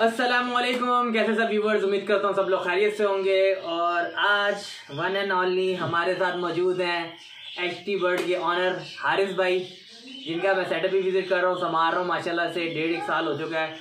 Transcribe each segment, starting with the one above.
अस्सलामुअलैकुम, कैसे सब व्यूवर्स। उम्मीद करता हूँ सब लोग खैरियत से होंगे। और आज वन एंड ओनली हमारे साथ मौजूद हैं HT बर्ड के ऑनर हारिस भाई, जिनका मैं सेटअप भी विजिट कर रहा हूँ, संभाल रहा हूँ माशाल्लाह से। 1.5 साल हो चुका है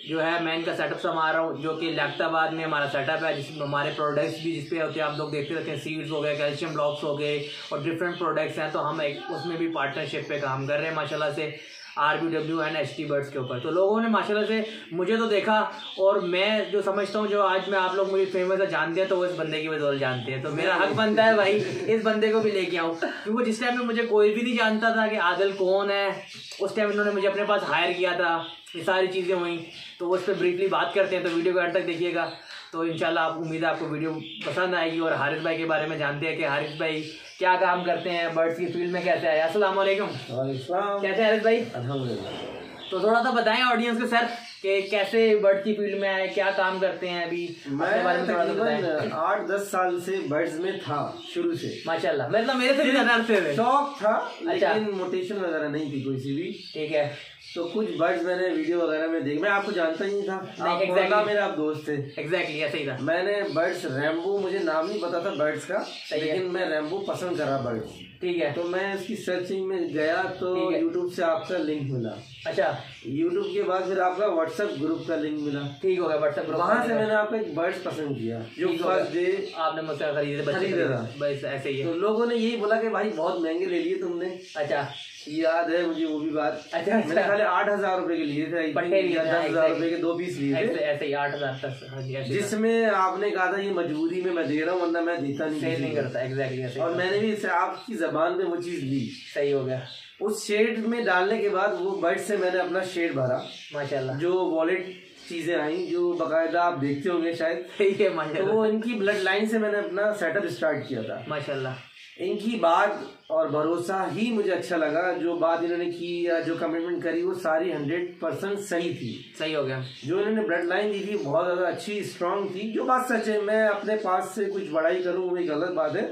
जो है मैं इनका सेटअप संभाल रहा हूँ, जो कि लियाकताबाद में हमारा सेटअप है, जिसमें हमारे प्रोडक्ट्स भी जिस पे होते हैं आप लोग देखते रहते हैं। सीड्स हो गए, कैल्शियम ब्लॉक्स हो गए और डिफरेंट प्रोडक्ट्स हैं, तो हम एक उसमें भी पार्टनरशिप पे काम कर रहे हैं माशाल्लाह से RBW एंड HT बर्ड्स के ऊपर। तो लोगों ने माशाल्लाह से मुझे तो देखा, और मैं जो समझता हूँ जो आज मैं आप लोग मुझे फेमस है जानते हैं, तो वो इस बंदे की वजह से जानते हैं। तो मेरा हक बनता है भाई इस बंदे को भी लेके आऊँ, क्योंकि जिस टाइम में मुझे कोई भी नहीं जानता था कि आदिल कौन है, उस टाइम इन्होंने मुझे अपने पास हायर किया था। ये सारी चीज़ें हुई, तो उस पर ब्रीफली बात करते हैं, तो वीडियो को अंत तक देखिएगा। तो इंशाल्लाह आप उम्मीद है आपको वीडियो पसंद आएगी। और हारिस भाई के बारे में जानते हैं कि हारिस भाई क्या काम करते हैं, बर्ड्स की फील्ड में कैसे आए। अस्सलाम वालेकुम। कैसे हैं हारिस भाई? अल्हम्दुलिल्लाह। तो थोड़ा सा बताएं ऑडियंस को सर कि कैसे बर्ड की फील्ड में आए, क्या काम करते हैं अभी। मैं तकरीबन 8-10 साल से बर्ड्स में था शुरू से माशाल्लाह। मतलब मेरे से भी ज्यादा अरसे शौक था, अच्छा। लेकिन मोटिवेशन वगैरह नहीं थी कोई सी भी। ठीक है। तो कुछ बर्ड्स मैंने वीडियो वगैरह में देख, मैं आपको जानता ही नहीं था, आप मेरे आप दोस्त थे। एग्जैक्टली ऐसे ही था। मैंने बर्ड्स रैम्बो, मुझे नाम नहीं पता था बर्ड्स का, लेकिन मैं रैम्बो पसंद करा बर्ड्स। ठीक है। तो मैं इसकी सर्चिंग में गया तो यूट्यूब से आपका लिंक मिला। अच्छा। यूट्यूब के बाद फिर आपका व्हाट्सएप ग्रुप का लिंक मिला। ठीक हो गया, व्हाट्सएप ग्रुप। वहाँ से मैंने आपका एक बर्ड्स पसंद किया जो फर्स्ट डे आपने मुझसे खरीदे था। बस ऐसे ही है। तो लोगों ने यही बोला कि भाई बहुत महंगे ले लिए तुमने। अच्छा, याद है मुझे वो भी बात। अच्छा। मैंने खाली 8,000 रुपए के लिए थे, 10,000 रुपए के 2 पीस लिए थे। ऐसे ही 8,000 तक, जिसमें आपने कहा था ये मजबूरी में मैं दे रहा हूँ, वरना मैं देता नहीं करता। एग्जैक्टली। और मैंने भी आपकी जबान पे वो चीज ली। सही हो गया। उस शेड में डालने के बाद वो बर्ड से मैंने अपना शेड भरा माशाल्लाह। जो वॉलेट चीजें आई जो बकायदा आप देखते होंगे शायद, तो वो इनकी ब्लड लाइन से मैंने अपना सेटअप स्टार्ट किया था माशाल्लाह। इनकी बात और भरोसा ही मुझे अच्छा लगा। जो बात इन्होंने की या जो कमिटमेंट करी वो सारी 100% सही थी। सही हो गया। जो इन्होंने ब्लड लाइन दी थी बहुत ज्यादा अच्छी स्ट्रांग थी। जो बात सच है, मैं अपने पास से कुछ बड़ाई करूँ वो एक गलत बात है।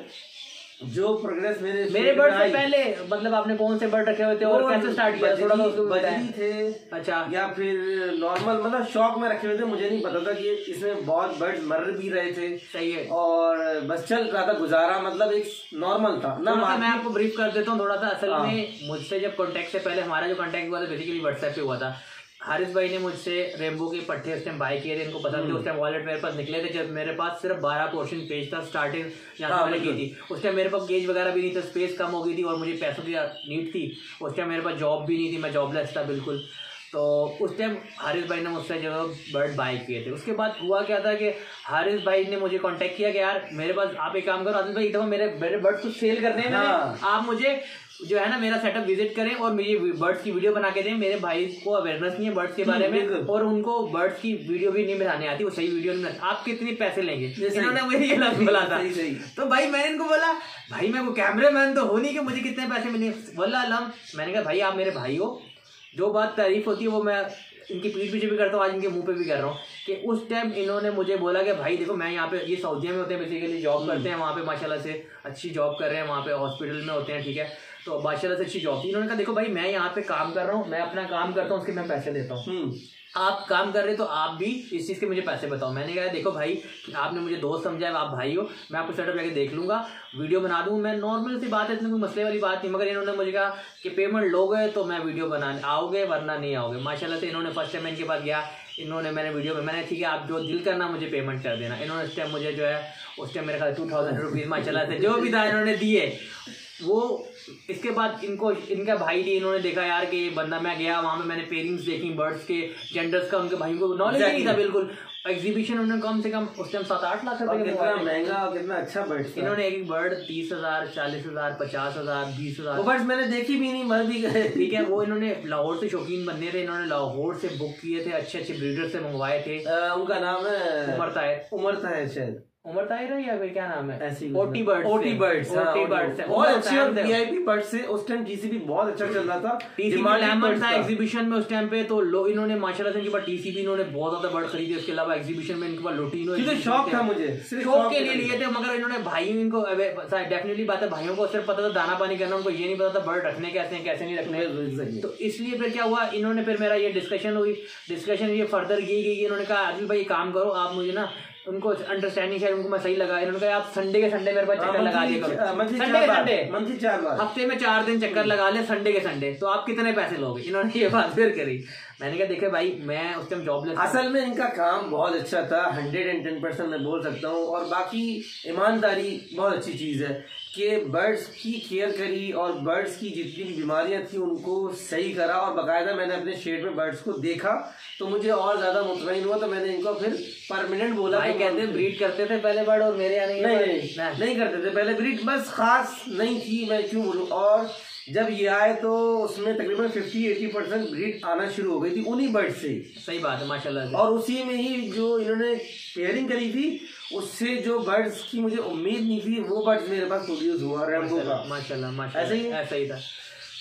जो प्रोग्रेस मेरे बर्ड से पहले, मतलब आपने कौन से बर्ड रखे हुए थे और कैसे स्टार्ट किया? थोड़ा बजरी थे। अच्छा। या फिर नॉर्मल, मतलब शौक में रखे हुए थे। मुझे नहीं पता था कि इसमें बहुत बर्ड मर भी रहे थे। सही है। और बस चल रहा था गुजारा, मतलब एक नॉर्मल था ना। मैं आपको ब्रीफ कर देता हूँ थोड़ा सा। असल में मुझसे जब कॉन्टेक्ट से पहले हमारा जो कॉन्टेक्ट हुआ था बेसिकली व्हाट्सएप पे हुआ था। हारिस भाई ने मुझसे रेम्बो के पट्टे उस टाइम बाय किए थे, इनको पसंद थे। उस टाइम वॉलेट मेरे पास निकले थे जब मेरे पास सिर्फ 12 पोर्शन पेज था स्टार्टिंग, यहाँ से मैंने की थी। उस टाइम मेरे पास गेज वगैरह भी नहीं था, स्पेस कम हो गई थी और मुझे पैसों की नीड थी। उस टाइम मेरे पास जॉब भी नहीं थी, मैं जॉबलेस था बिल्कुल। तो उस टाइम हारिस भाई ने मुझसे जो बर्ड बाय किए थे। उसके बाद हुआ क्या था कि हारिस भाई ने मुझे कांटेक्ट किया कि यार मेरे पास आप एक काम करो आदिल भाई, एकदम मेरे बर्ड कुछ सेल करने हैं, आप मुझे जो है ना मेरा सेटअप विजिट करें और मुझे बर्ड्स की वीडियो बना के दें। मेरे भाई को अवेयरनेस नहीं है बर्ड्स के बारे में, और उनको बर्ड्स की वीडियो भी नहीं बनाने आती, वो सही वीडियो नहीं बनाती। आप कितने पैसे लेंगे? इन्होंने मुझे ये लफ्ज़ बोला था। तो भाई मैंने इनको बोला भाई मैं वो कैमरामैन तो हो नहीं कि मुझे कितने पैसे मिले। वल्लाह अलम, मैंने कहा भाई आप मेरे भाई हो, जो बात तारीफ होती है वो मैं इनकी पीठ पीछे भी करता हूँ, आज इनके मुंह पे भी कर रहा हूँ कि उस टाइम इन्होंने मुझे बोला कि भाई देखो मैं यहाँ पे, ये सऊदीया में होते हैं बेसिकली, जॉब करते हैं वहाँ पे माशाल्लाह से अच्छी जॉब कर रहे हैं, वहाँ पे हॉस्पिटल में होते हैं। ठीक है, तो माशाल्लाह से अच्छी जॉब थी। इन्होंने कहा देखो भाई मैं यहाँ पे काम कर रहा हूँ, मैं अपना काम करता हूँ, उसके मैं पैसे देता हूँ। आप काम कर रहे तो आप भी इस चीज़ के मुझे पैसे बताओ। मैंने कहा देखो भाई आपने मुझे दोस्त समझा है, आप भाई हो, मैं आपको सेटअप जाके देख लूँगा, वीडियो बना दूँ, मैं नॉर्मल सी बात है, इतनी कोई मसले वाली बात नहीं। मगर इन्होंने मुझे कहा कि पेमेंट लोगे तो मैं वीडियो बनाने आओगे, वरना नहीं आओगे। माशाल्लाह से इन्होंने फर्स्ट टाइम इनके पास गया, इन्होंने मैंने वीडियो में मैंने ठीक है आप जो दिल करना मुझे पेमेंट कर देना। इन्होंने उस टाइम मुझे जो है उस टाइम मेरे ख्याल 2000 रुपीज़ माशाल्लाह से जो भी था इन्होंने दिए। वो इसके बाद इनको इनका भाई थी, इन्होंने देखा यार कि बंदा, मैं गया वहाँ पे मैंने पेयरिंग्स देखी बर्ड्स के, जेंडर्स का, उनके भाई को नॉलेज नहीं था बिल्कुल। एग्जीबिशन उन्होंने कम से कम उस टाइम 7-8 लाख रुपए कितना महंगा और कितना अच्छा बर्ड। इन्होंने एक बर्ड 30,000, 40,000, 50,000, 20,000 वो बर्ड्स मैंने देखी भी नहीं, मर भी गए। ठीक है, वो इन्होंने लाहौर से शौकीन बनने थे, इन्होंने लाहौर से बुक किए थे, अच्छे अच्छे ब्रीडर से मंगवाए थे। उनका नाम है उमर ताहिर शायद। उमर ताहिर है या फिर क्या नाम है, ऐसी ओटी बर्ड्स बहुत अच्छे और वीआईपी बर्ड्स से उस टाइम टीसीबी बहुत अच्छा चल रहा था, डिमांड था एग्जीबिशन में उस टाइम पे, तो लोग इन्होंने माशाल्लाह से इनके पास टीसीबी इन्होंने बहुत ज्यादा बर्ड खरीदे। उसके अलावा एग्जीबिशन में इनके पास लोटिनो, शौक था मुझे, शौक के लिए लिए थे, मगर इन्होंने भाई इनको डेफिनेटली बात है, भाइयों को सिर्फ पता था दाना पानी करना, उनको ये नहीं पता था बर्ड रखने कैसे हैं कैसे नहीं रखने। तो इसलिए फिर क्या हुआ, इन्होंने फिर मेरा ये डिस्कशन ये फर्दर की गई, इन्होंने कहा आदिल भाई काम करो आप, मुझे ना उनको अंडरस्टैंडिंग शायद उनको मैं सही लगा, इन्होंने कहा आप संडे के संडे मेरे पास चक्कर लगा दिया करो, संडे हफ्ते में 4 दिन चक्कर लगा ले संडे के संडे, तो आप कितने पैसे लोगे। इन्होंने ये बात फिर करी, मैंने कहा देखे भाई मैं उस टाइम जॉबलेस, असल में इनका काम बहुत अच्छा था, 110% मैं बोल सकता हूँ। और बाकी ईमानदारी बहुत अच्छी चीज है कि बर्ड्स की केयर करी और बर्ड्स की जितनी भी बीमारियां थी उनको सही करा, और बाकायदा मैंने अपने शेड में बर्ड्स को देखा तो मुझे और ज्यादा मुतमईन हुआ, तो मैंने इनको फिर परमानेंट बोला। भाई कहते ब्रीड करते थे पहले बर्ड, और मेरे यहाँ नहीं करते थे पहले ब्रीड, बस खास नहीं थी, मैं क्यों बोलूँ। और जब ये आए तो उसमें तकरीबन 50-80% ब्रीड आना शुरू हो गई थी उन्हीं बर्ड से। सही बात है माशाल्लाह। और उसी में ही जो इन्होंने पेयरिंग करी थी उससे जो बर्ड्स की मुझे उम्मीद नहीं थी वो बर्ड्स मेरे पास प्रोड्यूस हुआ रैम्बो का, माशाल्लाह ऐसा ही था।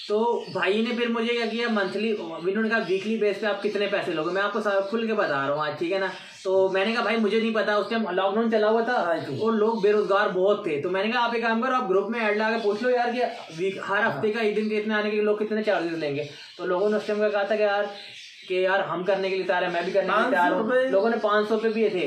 तो भाई ने फिर मुझे क्या किया, मंथली, इन्होंने कहा वीकली बेस पे आप कितने पैसे लोगे, मैं आपको खुल के बता रहा हूँ आज, ठीक है ना। तो मैंने कहा भाई मुझे नहीं पता, उस टाइम लॉकडाउन चला हुआ था और लोग बेरोजगार बहुत थे, तो मैंने कहा आप एक काम करो, आप ग्रुप में ऐड लगा के पूछ लो यार कि हर हफ्ते का एक दिन के इतने आने के लोग कितने चार्जेस लेंगे। तो लोगों ने उस टाइम कहा था कि यार हम करने के लिए तैयार है, मैं भी करने के लिए तैयार हूँ। लोगों ने 500 पे भी थे,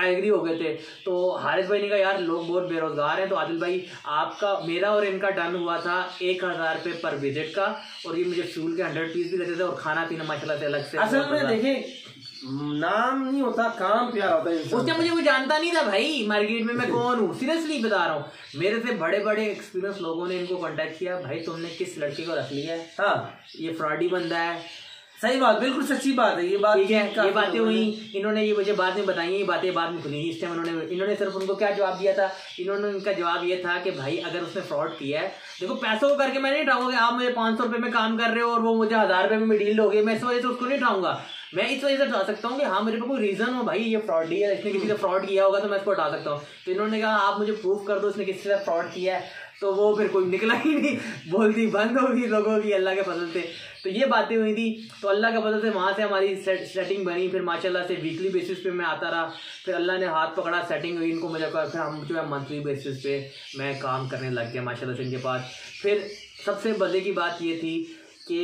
एग्री हो गए थे। तो हारिस भाई ने कहा यार लोग बहुत बेरोजगार हैं, तो आदिल भाई आपका मेरा और इनका डन हुआ था 1000 रुपये पर विजिट का, और ये मुझे फ्यूल के 100 पीस भी देते थे, और खाना पीना माशाल्लाह से अलग से। असल में देखिए नाम नहीं होता काम प्यारा होता है। उस टाइम मुझे कोई जानता नहीं था भाई मार्केट में मैं कौन हूँ, सीरियसली बता रहा हूँ। मेरे से बड़े बड़े एक्सपीरियंस लोगों ने इनको कांटेक्ट किया, भाई तुमने किस लड़के को रख लिया है, हाँ ये फ्रॉडी बंदा है। सही बात, बिल्कुल सच्ची बात है ये बात। ठीक है, ये बातें हुई, इन्होंने ये मुझे बाद में बताई, ये बातें बाद में खुली। इस टाइम इन्होंने सिर्फ उनको क्या जवाब दिया था, उनका जवाब ये था कि भाई अगर उसने फ्रॉड किया है, देखो पैसों को करके मैं नहीं उठाऊंगा, आप मुझे 500 रुपये में काम कर रहे हो और वो मुझे 1000 रुपये में डील लोगे, मैं इस वजह से उसको नहीं उठाऊंगा। मैं इस वजह से उठा सकता हूँ कि हाँ मेरे पे कोई रीजन हो, भाई ये फ्रॉडी है, इसने किसी से फ्रॉड किया होगा तो मैं इसको उठा सकता हूँ। तो इन्होंने कहा आप मुझे प्रूफ कर दो इसने किसी से फ्रॉड किया है, तो वो फिर कोई निकला ही नहीं, बोलती बंद होगी लोगों की अल्लाह के फजल से। तो ये बातें हुई थी, तो अल्लाह के फजल से वहाँ से हमारी सेटिंग बनी। फिर माशाल्लाह से वीकली बेसिस पे मैं आता रहा, फिर अल्लाह ने हाथ पकड़ा, सेटिंग हुई, इनको मुझे फिर हम जो है मंथली बेसिस पे मैं काम करने लग गया माशाल्लाह से इनके पास। फिर सबसे मज़े की बात ये थी कि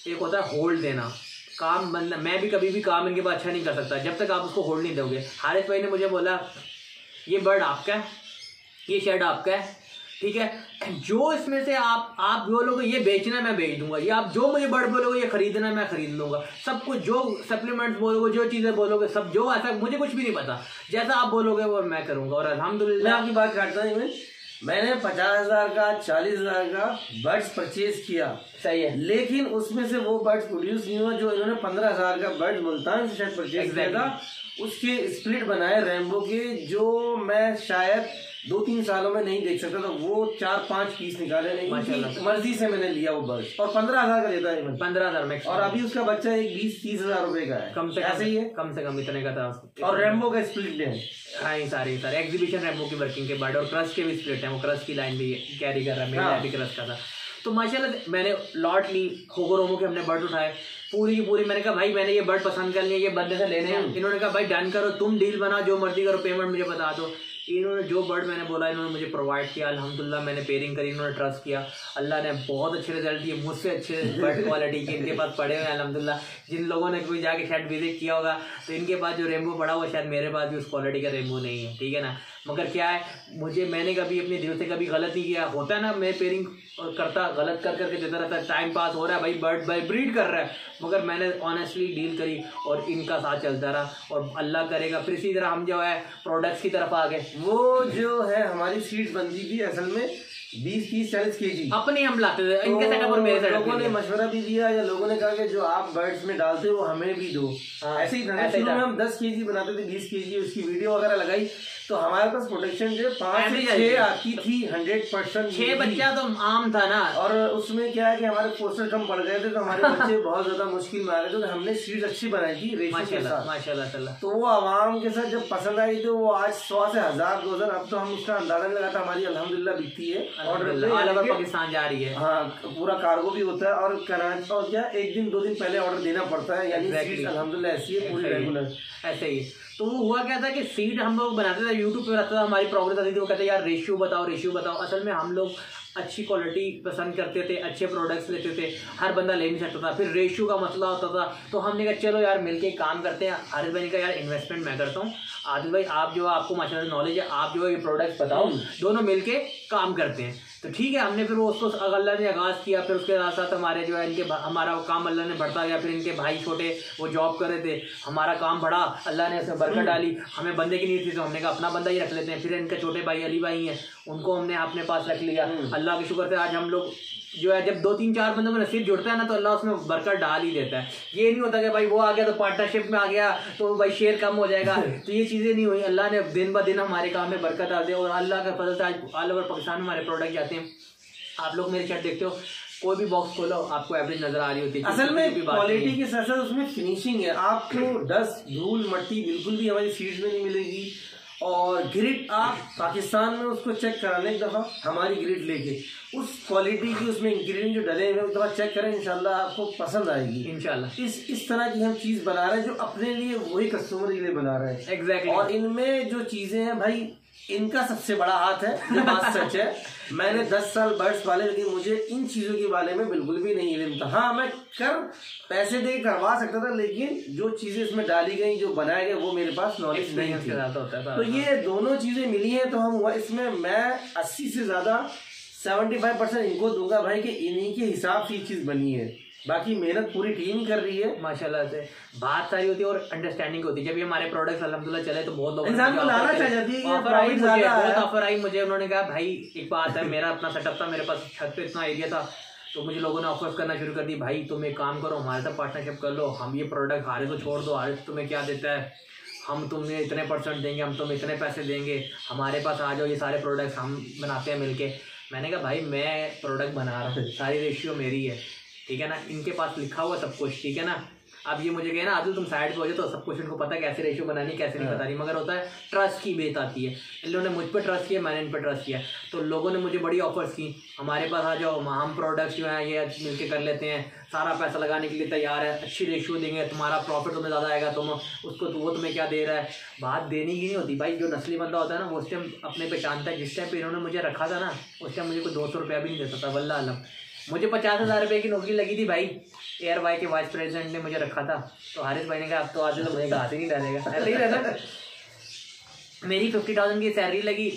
एक होता है होल्ड देना काम, बंदा मैं भी कभी भी काम इनके पास अच्छा नहीं कर सकता जब तक आप उसको होल्ड नहीं दोगे। हारिस भाई ने मुझे बोला ये बर्ड आपका है, ये शेड आपका है, ठीक है, जो इसमें से आप बोलोगे ये बेचना मैं बेच दूंगा, ये आप जो मुझे बर्ड बोलोगे ये खरीदना मैं खरीद लूंगा, सब कुछ जो सप्लीमेंट्स बोलोगे जो चीज़ें बोलोगे सब, जो ऐसा मुझे कुछ भी नहीं पता, जैसा आप बोलोगे वो मैं करूंगा। और अल्हम्दुलिल्लाह मैं आपकी बात काटता हूँ, मैंने 50,000 का 40,000 का बर्ड्स परचेज किया, सही है, लेकिन उसमें से वो बर्ड्स प्रोड्यूस नहीं हुआ जो इन्होंने 15,000 का बर्ड्स मुल्तान से शायद परचेज किया था। उसके स्प्लिट बनाए रैम्बो के, जो मैं शायद 2-3 सालों में नहीं देख सकता, तो वो 4-5 पीस निकाले, नहीं मर्जी से मैंने लिया वो बर्ड्स, और 15,000 का देता है 15,000 में, और अभी उसका बच्चा एक 20-30,000 रुपए का है, कम से ऐसे ही है, कम से कम इतने का था। और रैम्बो का स्प्लिट है, हाँ सारे एग्जीबिशन रैम्बो की वर्किंग के बाद, और क्रश के भी स्प्लिट है, वो क्रश की लाइन भी कैरी कर रहा है, मेरा भी क्रश का था। तो माशाल्लाह मैंने लॉट ली, खोगो रोमो के हमने बर्ड उठाए पूरी की पूरी। मैंने कहा भाई मैंने ये बर्ड पसंद कर लिया, ये बंदे से लेने हैं। इन्होंने कहा भाई डन करो, तुम डील बनाओ, जो मर्जी करो, पेमेंट मुझे बता दो। इन्होंने जो बर्ड मैंने बोला इन्होंने मुझे प्रोवाइड किया, अल्हम्दुलिल्लाह मैंने पेयरिंग करी, इन्होंने ट्रस्ट किया, अल्लाह ने बहुत अच्छे रिजल्ट दिए, मुझसे अच्छे बर्ड क्वालिटी के इनके पास पड़े हुए हैं अल्हम्दुलिल्लाह। जिन लोगों ने कोई जाके शायद विजिट किया होगा तो इनके पास जो रेम्बो पड़ा हुआ शायद मेरे पास भी उस क्वालिटी का रेम्बो नहीं है, ठीक है ना। मगर क्या है, मैंने कभी अपने दिल से कभी गलत नहीं किया, होता है ना मैं पेयरिंग करता गलत कर करके देता रहता, टाइम पास हो रहा है भाई, बर्ड भाई ब्रीड कर रहा है, मगर मैंने ऑनेस्टली डील करी और इनका साथ चलता रहा, और अल्लाह करेगा फिर इसी तरह हम जो है प्रोडक्ट्स की तरफ आ गए। वो जो है हमारी सीड्स बनती थी असल में 20-30-40 kg अपने हम लाते थे इनके सेटअप और मेरे सेटअप। लोगों ने मशवरा भी दिया या लोगों ने कहा कि जो आप बर्ड्स में डालते हो वो हमें भी दो। ऐसे ही था, शुरू में हम 10 kg बनाते थे, 20 kg, उसकी वीडियो वगैरह लगाई तो हमारे पास प्रोडक्शन जो 5 से 6 आती थी 100%। 6 बच्चा तो आम था ना। और उसमें क्या है कि हमारे पोस्टर कम पड़ गए थे तो हमारे बच्चे बहुत ज्यादा मुश्किल में आ गए थे। तो हमने सीड्स अच्छी बनाई थी रेशो के साथ माशाल्लाह। तो वो आवाम के साथ जब पसंद आई तो वो आज 100 से 1000-2000, अब तो हम उसका अंदाजा नहीं लगाता, हमारी अल्हम्दुलिल्लाह बिकती है ऑर्डर पाकिस्तान जा रही है। हाँ, पूरा कार्गो भी होता है और कराची और क्या 1 दिन 2 दिन पहले ऑर्डर देना पड़ता है, यानी अल्हम्दुलिल्लाह ऐसी है पूरी रेगुलर। ऐसे ही तो वो हुआ क्या था कि सीड हम लोग बनाते थे, यूट्यूब पे रहता था, हमारी प्रोग्रेस आती थी, वो कहते यार रेशियो बताओ। असल में हम लोग अच्छी क्वालिटी पसंद करते थे, अच्छे प्रोडक्ट्स लेते थे, हर बंदा ले नहीं सकता था, फिर रेशियो का मसला होता था। तो हमने कहा चलो यार मिलके काम करते हैं। आरिफ भाई ने कहा यार इन्वेस्टमेंट मैं करता हूँ, आदिल भाई आप जो आपको माशाल्लाह नॉलेज है, आप जो ये प्रोडक्ट्स बताओ, दोनों मिलके काम करते हैं। तो ठीक है, हमने फिर वो उसको अल्लाह ने आगाज़ किया। फिर उसके साथ साथ हमारे जो है हमारा काम अल्लाह ने बढ़ता गया। फिर इनके भाई छोटे वो जॉब कर रहे थे, हमारा काम बढ़ा, अल्लाह ने उसमें बरकत डाली। हमें बंदे की नीड थी तो हमने कहा अपना बंदा ही रख लेते हैं। फिर इनके छोटे भाई अली भाई हैं, उनको हमने अपने पास रख लिया। अल्लाह के शुक्र से आज हम लोग जो है जब 2-3-4 बंदों में नसीब जुड़ता है ना तो अल्लाह उसमें बरकत डाल ही देता है। ये नहीं होता कि भाई वो आ गया तो पार्टनरशिप में आ गया तो भाई शेयर कम हो जाएगा, तो ये चीज़ें नहीं हुई। अल्लाह ने दिन ब दिन हमारे काम में बरकत डाल दी और अल्लाह के फजल से आज ऑल ओवर पाकिस्तान में हमारे प्रोडक्ट जाते हैं। आप लोग मेरे शर्ट देखते हो, कोई भी बॉक्स खोलो आपको एवरेज नजर आ रही होती है। असल में क्वालिटी के साथ साथ उसमें फिनिशिंग है। आपको डस्ट धूल मट्टी बिल्कुल भी हमारी सीड्स में नहीं मिलेगी। और ग्रिड आप पाकिस्तान में उसको चेक कराने एक दफ़ा हमारी ग्रिड लेके उस क्वालिटी की उसमें इंग्रेडिएंट जो डले हुए एक दफ़ा चेक करें, इंशाल्लाह आपको पसंद आएगी। इंशाल्लाह इस तरह की हम चीज़ बना रहे हैं जो अपने लिए वही कस्टमर के लिए बना रहे हैं। एग्जैक्टली। और इनमें जो चीज़ें हैं भाई इनका सबसे बड़ा हाथ है, ये बात सच है। मैंने 10 साल बर्ड्स पाले लेकिन मुझे इन चीज़ों के बारे में बिल्कुल भी नहीं इल्म था। हाँ, मैं पैसे दे करवा सकता था लेकिन जो चीज़ें इसमें डाली गई, जो बनाए गए, वो मेरे पास नॉलेज नहीं थी। तो ये दोनों चीज़ें मिली हैं तो हम हुआ इसमें मैं 80 से ज़्यादा 75% इनको दूंगा भाई कि इन्हीं के हिसाब से ये चीज़ बनी है। बाकी मेहनत पूरी टीम कर रही है माशाल्लाह से। बात सारी होती है और अंडरस्टैंडिंग होती है। जब ये हमारे प्रोडक्ट्स अल्हम्दुलिल्लाह चले तो बहुत लोग इंसान को लाना चाहिए जाती है। बहुत ऑफर आई मुझे। उन्होंने कहा भाई एक बात है, मेरा अपना सेटअप था, मेरे पास छत पे इतना एरिया था, तो मुझे लोगों ने ऑफर्स करना शुरू कर दी। भाई तुम एक काम करो, हमारे साथ पार्टनरशिप कर लो, हम ये प्रोडक्ट हारे तो छोड़ दो, हारे तुम्हें क्या देता है, हम तुम्हें इतने % देंगे, हम तुम्हें इतने पैसे देंगे, हमारे पास आ जाओ, ये सारे प्रोडक्ट्स हम बनाते हैं मिलके। मैंने कहा भाई मैं प्रोडक्ट बना रहा हूँ, सारी रेशियो मेरी है, ठीक है ना, इनके पास लिखा हुआ सब कुछ, ठीक है ना। अब ये मुझे कहे ना आदिल तुम साइड पे हो जाओ, तो सब कुछ इनको पता है कैसे रेशियो बनानी है, कैसे नहीं पता नहीं, मगर होता है ट्रस्ट की बेत आती है। इन लोगों ने मुझ पर ट्रस्ट किया, मैंने इन पर ट्रस्ट किया, तो लोगों ने मुझे बड़ी ऑफर्स की, हमारे पास आ जाओ, हम प्रोडक्ट्स जो हैं ये मिलके कर लेते हैं, सारा पैसा लगाने के लिए तैयार है, अच्छी रेशियो देंगे, तुम्हारा प्रॉफिट तुम्हें ज़्यादा आएगा, तुम उसको तो वो तुम्हें क्या दे रहा है। बात देने की नहीं होती भाई, जो नस्ली बंदा होता है ना वो उस टाइम अपने पहचानता है। जिस टाइम पे इन्होंने मुझे रखा था ना उस टाइम मुझे कोई 200 रुपया भी नहीं देता था, वल्लाह आलम। मुझे 50,000 रुपये की नौकरी लगी थी भाई, एयर वाई के वाइस प्रेसिडेंट ने मुझे रखा था। तो हारिस भाई ने कहा अब तो आदिल मुझे हाथ ही नहीं डालेगा, ऐसे ही रहता। मेरी 50,000 की सैलरी लगी,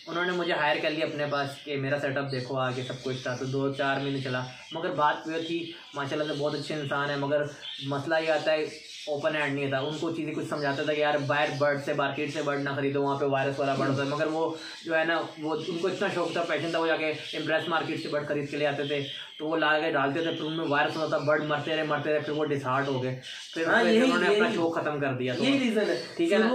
उन्होंने मुझे हायर कर लिया अपने पास कि मेरा सेटअप देखो आगे सब कुछ था। तो 2-4 महीने चला, मगर बात वो थी माशाल्लाह से बहुत अच्छे इंसान है, मगर मसला ये आता है ओपन हैंड नहीं था। उनको चीज़ें कुछ समझाता था कि यार बाहर बर्ड से मार्केट से बर्ड ना खरीदो, वहाँ पे वायरस वाला बर्ड होता है, मगर वो जो है ना वो उनको इतना शौक था, पैशन था, वो जाके इम्प्रेस मार्केट से बर्ड खरीद के ले आते थे, तो वो ला के डालते थे, फिर उनमें वायरस होता था, बर्ड मरते रहे, फिर वो डिसहार्ट हो गए, फिर उन्होंने अपना शौक खत्म कर दिया। यही रीज़न है, ठीक है ना।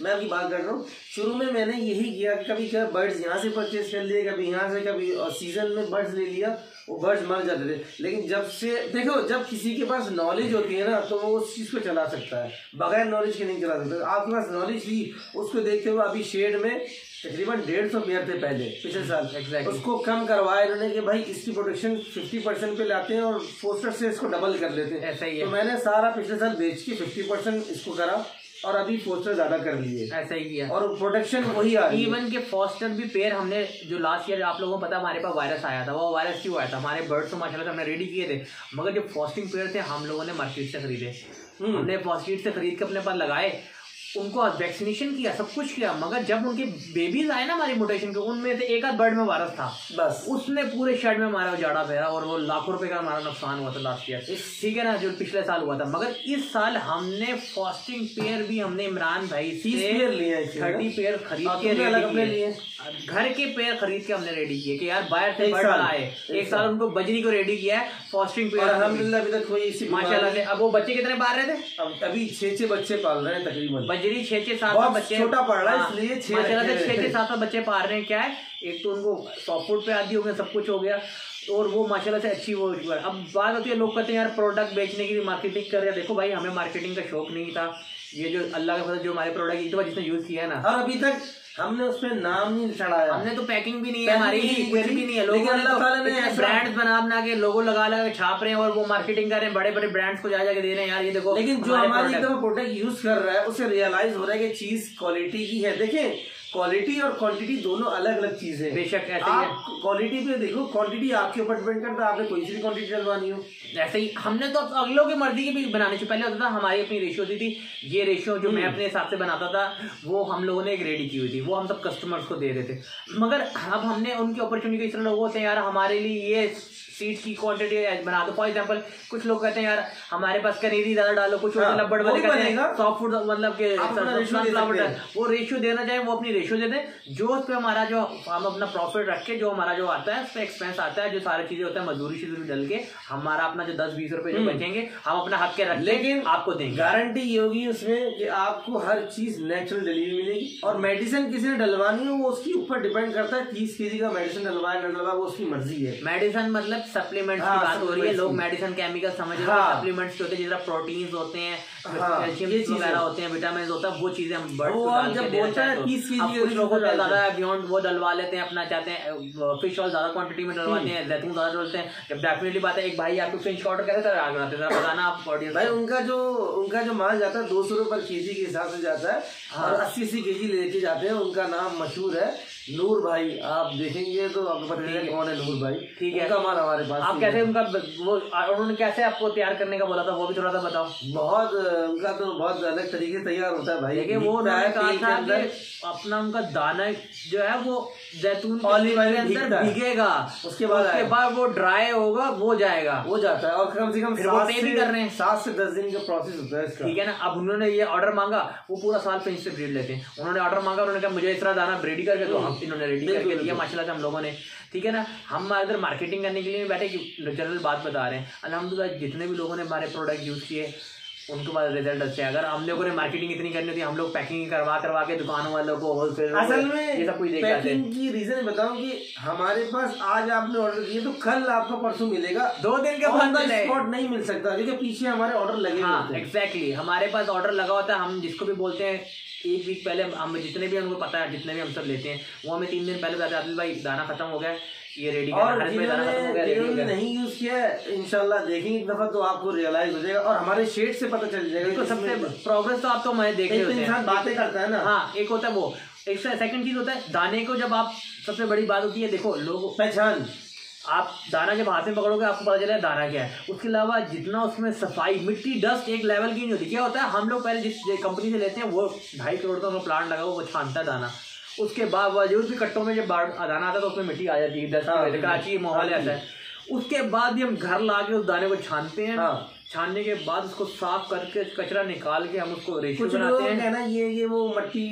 मैं आपकी बात कर रहा हूँ, शुरू में मैंने यही किया कि कभी क्या बर्ड्स यहाँ से परचेज कर लिए, कभी यहाँ से, कभी सीजन में बर्ड्स ले लिया, वो बर्ड्स मर जाते थे। लेकिन जब से देखो, जब किसी के पास नॉलेज होती है ना तो वो उस चीज़ को चला सकता है, बगैर नॉलेज के नहीं चला सकता। आपके पास नॉलेज थी, उसको देखते हुए अभी शेड में तकरीबन 150 पेयर थे पहले पिछले साल, उसको कम करवाया इन्होंने कि भाई इसकी प्रोडक्शन 50% पे लाते हैं और पोस्टर से इसको डबल कर लेते हैं। ऐसा ही है। तो मैंने सारा पिछले साल बेच के 50% इसको करा और अभी फोस्टर ज्यादा कर लिए, ऐसा ही किया, और प्रोडक्शन वही आ रही है। इवन के फोस्टर भी पेयर हमने जो लास्ट ईयर आप लोगों को पता हमारे पास वायरस आया था, वो वायरस क्यों आया था, हमारे बर्ड्स तो माशाल्लाह हमने रेडी किए थे, मगर जो फोस्टिंग पेयर थे हम लोगों ने मार्केट से खरीदे। हमने मार्केट से खरीद के अपने पास लगाए, उनको वैक्सीनेशन किया, सब कुछ किया, मगर जब उनके बेबीज आए ना हमारी म्यूटेशन के, उनमें से एक आध बर्ड में वायरस था, बस उसने पूरे शेड में हमारा उजाड़ा फेरा और वो लाखों रुपए का हमारा नुकसान हुआ था लास्ट ईयर, ठीक है ना, जो पिछले साल हुआ था। मगर इस साल हमने फास्टिंग पेयर भी हमने इमरान भाई से 30 पेयर खरीद के घर के पेयर खरीद के हमने रेडी किए कि यार बाहर से बर्ड आए, एक साल उनको बजरी को रेडी किया है फास्टिंग पेयर, अल्हम्दुलिल्लाह अभी तक कोई माशाल्लाह से। अब वो बच्चे कितने पाल रहे थे? अभी 6 बच्चे पाल रहे हैं तकरीबन, बजरी 6-7 बच्चे, छोटा पड़ रहा है इसलिए माशाल्लाह से 6-7 बच्चे पाल रहे हैं। क्या है, एक तो उनको सॉफ्ट फूड पे आदि हो गया, सब कुछ हो गया, और वो माशाल्लाह से अच्छी वो। अब बात होती है, लोग कहते हैं यार प्रोडक्ट बेचने की भी मार्केटिंग कर रहे हैं। देखो भाई, हमें मार्केटिंग का शौक नहीं था, ये जो अल्लाह का फजल जो हमारे प्रोडक्ट एक बार जिसने यूज किया है ना, और अभी तक हमने उसमें नाम नहीं चढ़ाया, हमने तो पैकिंग भी नहीं है हमारी, कुछ भी नहीं है। लोगों ने ब्रांड्स बना के लोगो लगा के छाप रहे हैं और वो मार्केटिंग कर रहे हैं, बड़े बड़े ब्रांड्स को जाके दे रहे हैं यार ये देखो। लेकिन जो हमारी एकदम प्रोडक्ट यूज कर रहा है उसे रियलाइज हो रहा है कि चीज क्वालिटी की है। देखें, क्वालिटी और क्वांटिटी दोनों अलग अलग चीजें हैं। बेशक ऐसे आप क्वालिटी पे देखो, क्वांटिटी आपके ऊपर डिपेंड करता है, आपने कोई सी भी क्वांटिटी डलवानी हो। ऐसे ही हमने तो अगलों की मर्जी की भी बनाने से पहले होता था, हमारी अपनी रेशियो होती थी। ये रेशियो जो मैं अपने हिसाब से बनाता था वो हम लोगों ने एक रेडी की हुई थी, वो हम सब कस्टमर्स को दे रहे थे। मगर अब हमने उनकी अपॉर्चुनिटी, इस तरह लोग होते हैं यार हमारे लिए ये सीड्स की क्वांटिटी बना दो। फॉर एग्जांपल कुछ लोग कहते हैं यार हमारे पास कनेरी ज्यादा डालो, कुछ लब्बड़ वाले कहते हैं सॉफ्ट फूड मतलब के वो रेशियो देना चाहे वो अपनी रेशियो दे दें, जो उस पर हमारा जो हम अपना प्रॉफिट रख के जो हमारा जो आता है उस पर एक्सपेंस आता है, जो सारी चीजें होता है मजदूरी शजूरी डल के हमारा अपना जो 10-20 रुपए जो बचेंगे हम अपना हक के रख, लेकिन आपको देंगे। गारंटी ये होगी उसमें कि आपको हर चीज नेचुरल डिलीवरी मिलेगी। और मेडिसिन किसी ने डलवानी हो वो उसके ऊपर डिपेंड करता है, 30 kg का मेडिसिन डलवाए न डलवाए वो उसकी मर्जी है। मेडिसिन मतलब सप्लीमेंट्स की बात हो रही है, लोग मेडिसिन केमिकल समझ रहे हैं, सप्लीमेंट्स होते हैं जिस तरह प्रोटीन्स होते हैं, कैल्शियम वगैरह होते हैं, विटामिन होता है, वो चीजें हम बर्ड को डाल के देना चाहते हैं। कुछ लोगों को ज्यादा बियॉन्ड वो डलवा लेते हैं, अपना चाहते हैं फिश ऑयल ज्यादा क्वांटिटी में डलवाते हैं, जैतून ज्यादा डलते हैं। जब डेफिनेटली बात है, एक भाई आपको फिश का ऑर्डर कैसे बनाते हैं बताना आप ऑडियंस भाई। उनका जो माल जाता है 200 रुपए kg के हिसाब से जाता है, और 80 kg लेके जाते हैं। उनका नाम मशहूर है नूर भाई, आप देखेंगे तो आपको पता चलेगा कौन है नूर भाई। ठीक है, उनका माल हमारे पास। आप कैसे उनका वो उन्होंने कैसे आपको तैयार करने का बोला था, वो भी थोड़ा सा बताओ। बहुत उनका तो बहुत अलग तरीके से तैयार होता है भाई। देखिए वो उन्होंने कहा था कि अपना उनका दाना जो है वो जैतून ऑलिव ऑयल के अंदर भीगेगा, उसके बाद वो ड्राई होगा, वो जाएगा, वो जाता है, और कम से कम पे भी कर रहे हैं 7 से 10 दिन का प्रोसेस होता है इसका। ठीक है ना। अब उन्होंने ये ऑर्डर मांगा, वो पूरा साल फिश से ब्रीड लेते हैं, उन्होंने ऑर्डर मांगा, उन्होंने कहा मुझे इस तरह दाना रेडी करके दो, हम इन्होंने रेडी करके दिया माशाल्लाह से हम लोगों ने। ठीक है ना, हम इधर मार्केटिंग करने के लिए बैठे कि जनरल बात बता रहे हैं। अल्हम्दुलिल्लाह जितने भी लोगों ने हमारे प्रोडक्ट यूज किए उनके बाद रिजल्ट अच्छे। अगर हम लोगों ने मार्केटिंग इतनी करनी होती, हम लोग पैकिंग करवा के दुकानों वालों को होलसेल, असल में ये सब कुछ पैकिंग की रीजन बताऊं कि हमारे पास आज आपने ऑर्डर किया तो कल आपको परसों मिलेगा, 2 दिन के बाद स्पॉट नहीं मिल सकता क्योंकि पीछे हमारे ऑर्डर लगे होते हैं। एग्जैक्टली, हमारे पास ऑर्डर लगा होता है। हम जिसको भी बोलते हैं 1 वीक पहले, हम जितने भी हमको पता है, जितने भी हम सब लेते हैं वो हमें 3 दिन पहले बताते हैं आदिल भाई दाना खत्म हो गया, ये रेडी और जिन्होंने नहीं यूज किया इंशाल्लाह देखेंगे एक दफा तो आपको रियलाइज हो जाएगा, और हमारे शेड से पता चल जाएगा। तो सबसे प्रोग्रेस तो आप तो मैं देख रहे होते हैं, इंसान बातें करता है ना। हाँ, एक होता है वो, एक सेकंड चीज होता है दाने को, जब आप सबसे बड़ी बात होती है, देखो लोग पहचान, आप दाना जब हाथ में पकड़ोगे आपको पता चलेगा दाना क्या है। उसके अलावा जितना उसमें सफाई, मिट्टी, डस्ट एक लेवल की नहीं होती। क्या होता है, हम लोग पहले जिस कंपनी से लेते हैं वो 2.5 करोड़ का प्लांट लगा वो छानता है दाना, उसके बाद वजूद भी कट्टों में जब दाना आता है तो उसमें मिट्टी आ जाती है, डस्ट कराची माहौल ऐसा है। उसके बाद भी हम घर ला के उस दाने को छानते हैं, छानने के बाद उसको साफ करके कचरा निकाल के हम उसको रेशो बनाते हैं। कहना ये वो मट्टी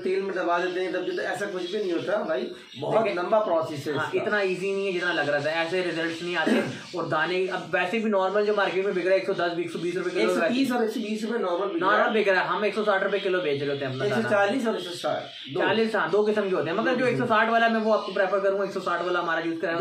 तेल में दबा देते हैं, तब ऐसा कुछ भी नहीं होता भाई, बहुत लंबा प्रोसेस है। हाँ, इतना इजी नहीं है जितना लग रहा था, ऐसे रिजल्ट्स नहीं आते। और दाने अब वैसे भी नॉर्मल जो मार्केट में बिक रहा है 110-120 रुपए किलो, 130 और 120 रुपए नॉर्मल बिक रहा है। हम 160 रुपए किलो बेच रहे होते हैं, 140 और 160, 40। हाँ, 2 किस्म के होते हैं, मगर जो 160 वाला मैं वो आपको प्रेफर करूंगा। 160 वाला हमारा यूज करा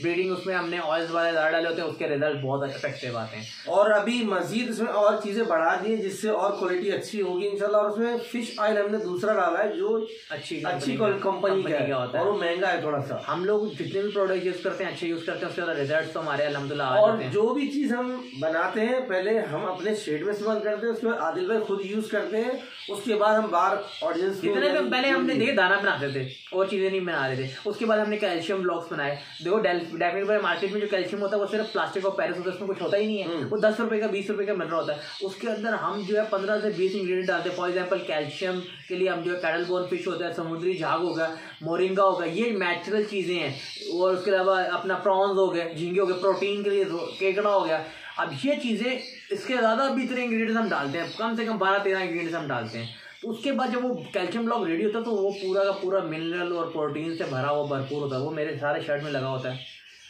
ब्रीडिंग, उसमें हमने ऑयल्स वाले दाना डाले होते हैं, उसके रिजल्ट बहुत इफेक्टिव आते हैं। और अभी मजीद उसमें और चीजें बढ़ा दी जिससे और क्वालिटी अच्छी होगी इंशाल्लाह। और उसमें फिश ऑयल हमने दूसरा डाला है जो अच्छी कंपनी का होता है, और वो महंगा है थोड़ा सा। हम लोग जितने भी प्रोडक्ट यूज करते हैं अच्छे यूज करते हैं, उसके रिजल्ट तो हमारे अल्हम्दुलिल्लाह। और जो भी चीज हम बनाते हैं पहले हम अपने शेड में इस्तेमाल करते हैं, उसके बाद आदिल भाई खुद यूज करते हैं, उसके बाद हम बाहर ऑडियंस जितने भी पहले हमने देखिए दाना बनाते थे और चीजें नहीं बना रहे थे, उसके बाद हमने कैल्शियम ब्लॉक्स बनाए। देखो डेफिनेटली मार्केट में जो कैल्शियम होता है वो सिर्फ प्लास्टिक और पैरिस होता है, उसमें कुछ होता ही नहीं है, वो 10 रुपए का 20 रुपए का मिल रहा होता है, उसके अंदर हम जो है 15 से 20 इंग्रेडिएंट डालते हैं। फॉर एग्जांपल कैल्शियम के लिए हम जो है कैटल बोन फिश होता है, समुद्री झाग होगा, मोरिंगा होगा, ये नेचुरल चीज़ें हैं। और उसके अलावा अपना प्रॉन्स हो गए, झींगे हो गए, प्रोटीन के लिए केकड़ा हो गया। अब ये चीज़ें इसके ज़्यादा भी इतने इंग्रेडिएंट्स हम डालते हैं, कम से कम 12-13 इंग्रेडिएंट्स हम डालते हैं। तो उसके बाद जब वो कैल्शियम ब्लॉक रेडी होता है तो वो पूरा का पूरा मिनरल और प्रोटीन से भरा हुआ भरपूर होता है। वो मेरे सारे शर्ट में लगा होता है,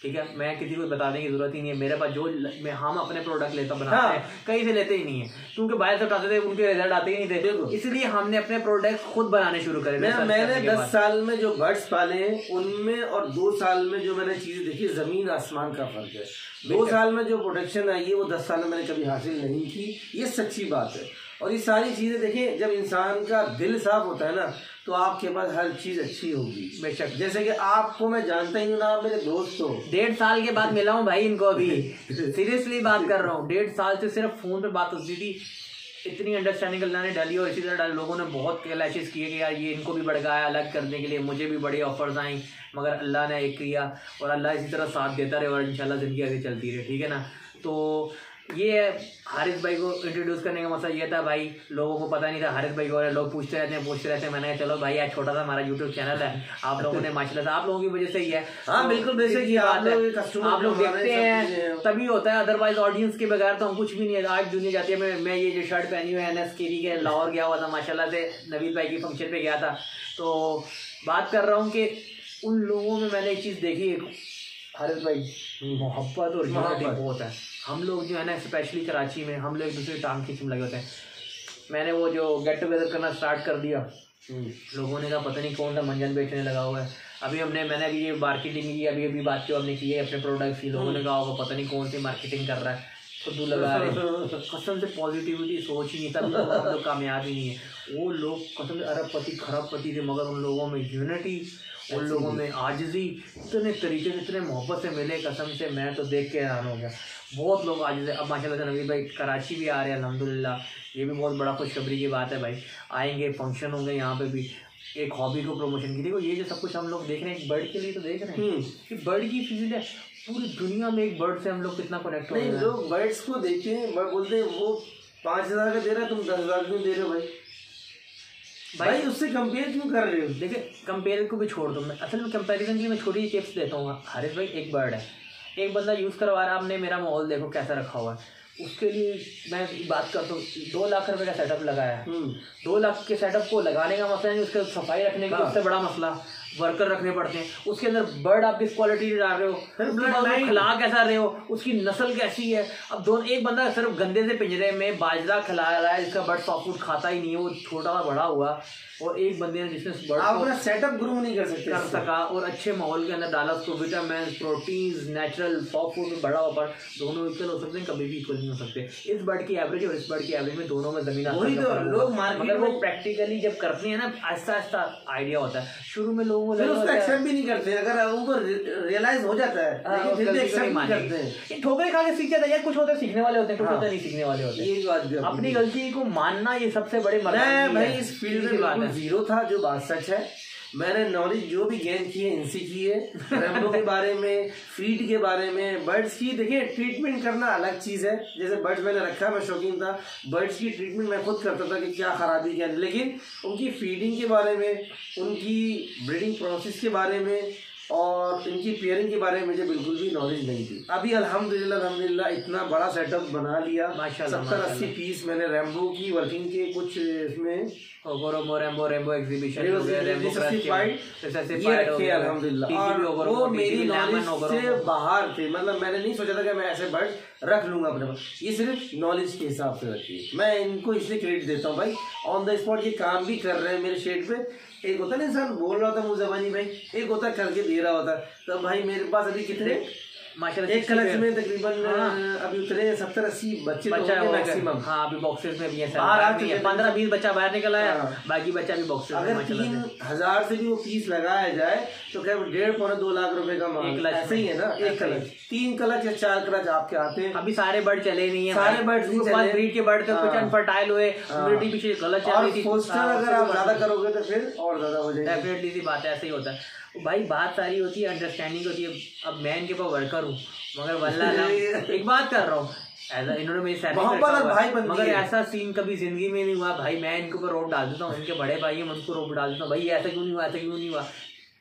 ठीक है। मैं किसी को बताने की जरूरत ही नहीं है। मेरे पास जो हम अपने प्रोडक्ट लेते बनाते हैं, कहीं से लेते ही नहीं है, क्योंकि बाहर से उठाते थे उनके रिजल्ट आते ही नहीं थे, इसलिए हमने अपने प्रोडक्ट खुद बनाने शुरू करे। मैंने 10 साल में जो बर्ड्स पाले हैं उनमें और 2 साल में जो मैंने चीजें देखी, जमीन आसमान का फर्क है। 2 साल में जो प्रोटेक्शन आई है वो 10 साल में मैंने कभी हासिल नहीं की, ये सच्ची बात है। और ये सारी चीजें देखें, जब इंसान का दिल साफ होता है ना तो आपके पास हर चीज अच्छी होगी। बेशक, जैसे कि आपको मैं जानता ही हूँ ना, आप मेरे दोस्त हो। 1.5 साल के बाद मिला हूँ भाई इनको, अभी सीरियसली बात कर रहा हूँ। 1.5 साल से सिर्फ फोन पे बात होती थी, इतनी अंडरस्टैंडिंग अल्लाह ने डाली। और इसी तरह लोगों ने बहुत क्लैशेस किए कि यार ये इनको भी भड़काया अलग करने के लिए, मुझे भी बड़ी ऑफर्स आई, मगर अल्लाह ने एक किया और अल्लाह इसी तरह साथ देता रहे और इंशाल्लाह ज़िंदगी आगे चलती रहे, ठीक है ना। तो ये हारिस भाई को इंट्रोड्यूस करने का मकसद ये था भाई, लोगों को पता नहीं था हारिस भाई को, लोग पूछते रहते हैं। मैंने चलो भाई यार छोटा सा हमारा यूट्यूब चैनल है, आप लोगों ने माशाल्लाह से आप लोगों की वजह से ही है। हाँ बिल्कुल, बेशक ही आप लोग देखते हैं तभी होता है, अदरवाइज ऑडियंस के बगैर तो हम कुछ भी नहीं है। आज दुनिया जाती है। मैं ये जो शर्ट पहनी हुई है NSKD के लाहौर गया हुआ था, माशाल्लाह से नवीद भाई की फंक्शन पे गया था। तो बात कर रहा हूँ कि उन लोगों में मैंने एक चीज़ देखी, हारिस भाई, मोहब्बत और यूनिटी बहुत है। हम लोग जो है ना, स्पेशली कराची में, हम लोग एक दूसरे टांग खींच में लगे होते हैं। मैंने वो जो गेट टुगेदर करना स्टार्ट कर दिया, लोगों ने कहा पता नहीं कौन सा मंजन बेचने लगा हुआ है। अभी मैंने अभी ये मार्केटिंग की, अभी बात जो हमने की है अपने प्रोडक्ट्स की, लोगों ने कहा होगा पता नहीं कौन सी मार्केटिंग कर रहा है, खुद लगा रहे। कसम से पॉजिटिविटी सोच ही नहीं था, हम लोग कामयाब ही नहीं है। वो लोग कसम से अरबपति खरबपति थे, मगर उन लोगों में यूनिटी, उन लोगों में आजिज़ी, इतने तरीके से, इतने मोहब्बत से मिले, कसम से मैं तो देख के हैरान हो गया। बहुत लोग आजिज़ है। अब माशाल्लाह से नवीद भाई कराची भी आ रहे हैं अल्हम्दुलिल्लाह, ये भी बहुत बड़ा खुशखबरी की बात है भाई। आएंगे, फंक्शन होंगे यहाँ पे भी, एक हॉबी को प्रमोशन की। देखो ये जो सब कुछ हम लोग देख रहे हैं, एक बर्ड के लिए तो देख रहे हैं कि बर्ड की फील्ड है पूरी दुनिया में। एक बर्ड से हम लोग कितना कनेक्ट हो रहे हैं। लोग बर्ड्स को देखते हैं, बोलते हैं वो 5,000 का दे रहा है, तुम 10,000 क्यों दे रहे हो भाई उससे कंपेयर क्यों कर रहे हो। देखिए कंपेयर को भी छोड़ दो, मैं असल में कंपैरिजन की मैं छोटी सी टिप्स देता हूँ। हारिस भाई एक बर्ड है, एक बंदा यूज़ करवा रहा है, आपने मेरा माहौल देखो कैसा रखा हुआ है, उसके लिए मैं बात करता हूँ 2 लाख रुपए का सेटअप लगाया है। 2 लाख के सेटअप को लगाने का मसला नहीं, उसके सफाई रखने का उससे बड़ा मसला, वर्कर रखने पड़ते हैं। उसके अंदर बर्ड आप किस क्वालिटी डाल रहे हो, खिला कैसा रहे हो, उसकी नस्ल कैसी है। अब एक बंदा सिर्फ गंदे से पिंजरे में बाजरा खिला रहा है, जिसका बर्ड सॉफ्ट फूड खाता ही नहीं है, वो छोटा बड़ा हुआ, और एक बंदे ने जिसने बर्ड अपना सेटअप ग्रो नहीं कर सका और अच्छे माहौल के अंदर डाला, उसको vitamin, protein, natural soft food में बड़ा हुआ, पर दोनों इक्वल हो सकते हैं, कभी भी इक्वल नहीं हो सकते। इस बर्ड की एवरेज और इस बर्ड की एवरेज में दोनों में जमीन लोग मगर वो प्रैक्टिकली जब करते हैं ना, आहिस्ता आहिस्ता आइडिया होता है। शुरू में लोगों को एक्सेप्ट भी नहीं करते, अगर उनको रियलाइज हो जाता है ठोकरे खा के सीख जाता है। कुछ होते सीखने वाले होते हैं, कुछ होते नहीं सीखने वाले होते हैं। अपनी गलती को मानना ये सबसे बड़े भाई इस फील्ड में जीरो था, जो बात सच है। मैंने नॉलेज जो भी गेन की है इनसे की है, रेम्बो के बारे में, फीड के बारे में, बर्ड्स की। देखिए ट्रीटमेंट करना अलग चीज़ है, जैसे बर्ड्स मैंने रखा, मैं शौकीन था, बर्ड्स की ट्रीटमेंट मैं खुद करता था कि क्या खराबी क्या, लेकिन उनकी फीडिंग के बारे में, उनकी ब्रीडिंग प्रोसेस के बारे में और इनकी पेयरिंग के बारे में मुझे बिल्कुल भी नॉलेज नहीं थी। अभी अल्हम्दुलिल्लाह इतना बड़ा सेटअप बना लिया, 70-80 पीस मैंने रेम्बो की वर्किंग के कुछ इसमें रेम्बो एग्जीबिशन और वो मेरी नॉलेज से बाहर थे। मतलब मैंने नहीं सोचा था कि मैं ऐसे बर्ड रख लूंगा अपने पास, ये सिर्फ नॉलेज के हिसाब से रखी है। मैं इनको इसलिए क्रेडिट देता हूँ भाई, ऑन द स्पॉट ये काम भी कर रहे हैं मेरे शेड पे। एक होता है ना इंसान बोल रहा था मुँह ज़बानी भाई, एक होता करके दे रहा होता। तो भाई मेरे पास अभी कितने माशाल्लाह एक कलश में तकरीबन अभी उतरे 70-80 बच्चे मैक्सिमम। हाँ अभी बॉक्सेस में भी है, 15-20 बच्चा बाहर निकला है, बाकी बच्चा भी बॉक्सेस में। अगर 3,000 से भी वो पीस लगाया जाए तो क्या 1.5-2 लाख रुपए का माल ऐसे ही है ना। एक कलश, 3 कलश या 4 कलश आपके आते हैं। अभी सारे बर्ड चले नहीं है, सारे बर्ड ब्रीड के बर्ड थे, कुछ अनफर्टाइल हुए, इम्यूनिटी पीछे गलत चल रही थी। अगर आप ज्यादा करोगे तो फिर और ज्यादा हो जाएगा, डेफिनेटली सी बात है, ऐसे ही होता है भाई। बात सारी होती है, अंडरस्टैंडिंग होती है। अब मैं इनके पास वर्कर हूँ, मगर वल्लाह एक बात कर रहा हूँ, इन्होंने मेरी सैलरी, मगर ऐसा सीन कभी जिंदगी में नहीं हुआ भाई। मैं इनके ऊपर रोप डाल देता हूँ, इनके बड़े भाई हैं, मैं उनको रोप डाल देता हूँ भाई ऐसा क्यों नहीं हुआ, ऐसा क्यों नहीं हुआ।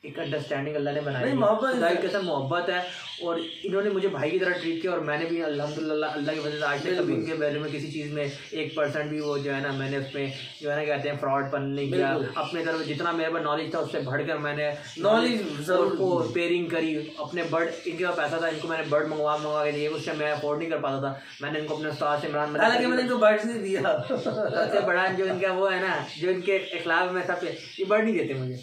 एक अंडरस्टैंडिंग अल्लाह ने बनाई, मोहब्बत है, और इन्होंने मुझे भाई की तरह ट्रीट किया, और मैंने भी अल्हम्दुलिल्लाह अल्लाह की वजह से आज तक कभी इनके बारे में किसी चीज़ में 1% भी वो जो है ना मैंने उसमें जो है ना कहते हैं फ्रॉडपन नहीं किया। अपने तरफ जितना मेरे पास नॉलेज था उससे बढ़कर मैंने नॉलेज को पेयरिंग करी। अपने बर्ड, इनके पास पैसा था, इनको मैंने बर्ड मंगवा के दिए, उससे मैं अफोर्ड नहीं कर पाता था, मैंने इनको अपने उस्ताद से इमरान मैंने इनको बर्ड्स नहीं दिया। सबसे बड़ा जो इनका वो है ना, जो इनके इखलाक में सबसे, ये बर्ड नहीं देते मुझे।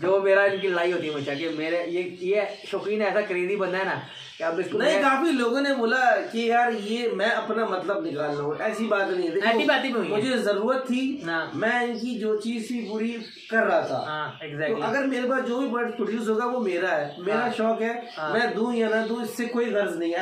जो मेरा इनकी लड़ाई होती है मुझे कि मेरे ये शौकीन ऐसा क्रेजी बंदा है ना कि अब इसको नहीं, काफी लोगों ने बोला कि यार ये मैं अपना मतलब निकाल रहा हूँ, ऐसी बात नहीं है, ऐसी बात ही नहीं, मुझे जरूरत थी, मैं इनकी जो चीज थी पूरी कर रहा था। exactly. तो अगर मेरे पास जो भी बर्ड प्रोड्यूस होगा वो मेरा है, मेरा शौक है, मैं दूं या ना दूं इससे कोई गर्ज नहीं है।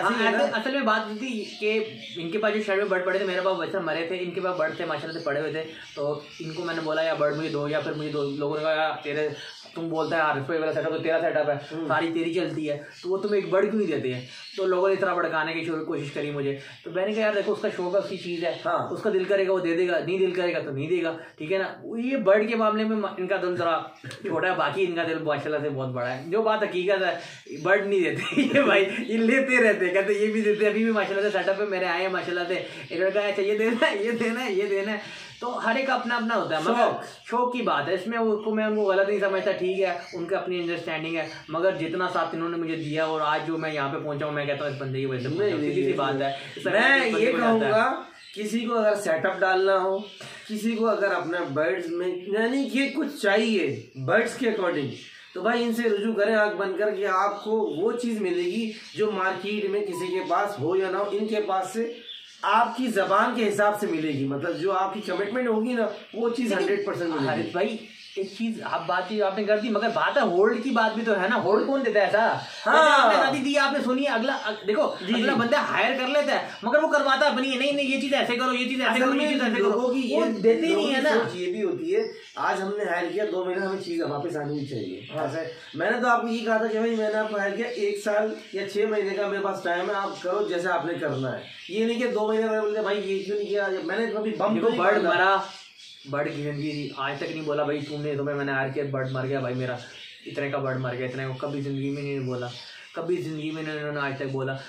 असल में बात थी कि इनके पास जो शहर में बर्ड पड़े थे, मेरे पास बच्चे मरे थे, इनके पास बर्ड थे माशाल्लाह से पड़े हुए थे, तो इनको मैंने बोला या बर्ड मुझे दो, या फिर मुझे दो। लोगों ने कहा तेरे तुम बोलता है आरिफ वाला सेटअप तो तेरा सेटअप है, सारी तेरी चलती है, तो वो तुम्हें एक बर्ड क्यों नहीं देते हैं। तो लोगों ने इतना भड़काने की कोशिश करी मुझे, तो मैंने कहा यार देखो उसका शौक उसकी चीज़ है, उसका दिल करेगा वो दे देगा, नहीं दिल करेगा तो नहीं देगा, ठीक है ना। ये बर्ड के मामले में इनका दिल जरा छोटा है, बाकी इनका दिल माशाल्लाह से बहुत बड़ा है। जो बात हकीकत है, बर्ड नहीं देते ये भाई, ये लेते रहते, कहते ये भी देते, अभी भी माशाल्लाह से सेटअप पे मेरे आए हैं माशाल्लाह से, इन्होंने कहा अच्छा ये देना है, ये देना है, ये देना है। तो हर एक अपना अपना होता है, मगर शौक की बात है, इसमें उसको मैं उनको गलत नहीं समझता, ठीक है उनका अपनी अंडरस्टैंडिंग है, मगर जितना साथ इन्होंने मुझे दिया और आज जो मैं यहाँ पे पहुंचा हूँ, मैं कहता हूँ इस बंदे की वजह से, सीधी सी बात है। मैं ये कहूँगा किसी को अगर सेटअप डालना हो, किसी को अगर अपना बर्ड्स में यानी कि कुछ चाहिए बर्ड्स के अकॉर्डिंग, तो भाई इनसे रुजू करें आंख बंद कर कि आपको वो चीज़ मिलेगी जो मार्केट में किसी के पास हो या ना हो, इनके पास से आपकी जबान के हिसाब से मिलेगी, मतलब जो आपकी कमिटमेंट होगी ना वो चीज 100% मिलेगी। भाई एक चीज आप बात ही आपने कर दी, मगर बात है होल्ड की बात भी तो है ना, होल्ड कौन देता है ऐसा। आपने शादी दी, आपने सुनी, अगला देखो अगला बंदा हायर कर लेता है, मगर वो करवाता अपनी नहीं ये चीज ऐसे करो, ये चीज ऐसे करो, ये चीज ऐसे करो, ये देते ही नहीं है ना। ये भी होती है, आज हमने हायर किया 2 महीने हमें चीज वापस आनी ही चाहिए। ऐसे मैंने तो आपको ये कहा था कि भाई मैंने आपको हायर किया 1 साल या 6 महीने का मेरे पास टाइम है, आप करो जैसे आपने करना है, ये नहीं कि 2 महीने में बोलते भाई ये क्यों नहीं किया। मैंने कभी बम बर्ड मरा, बर्ड की जिंदगी आज तक नहीं बोला भाई तुम्हें मैंने हायर किया बर्ड मर गया भाई मेरा, इतने का बर्ड मर गया, इतने को कभी जिंदगी में नहीं बोला, कभी जिंदगी में इन्होंने आज तक बोला।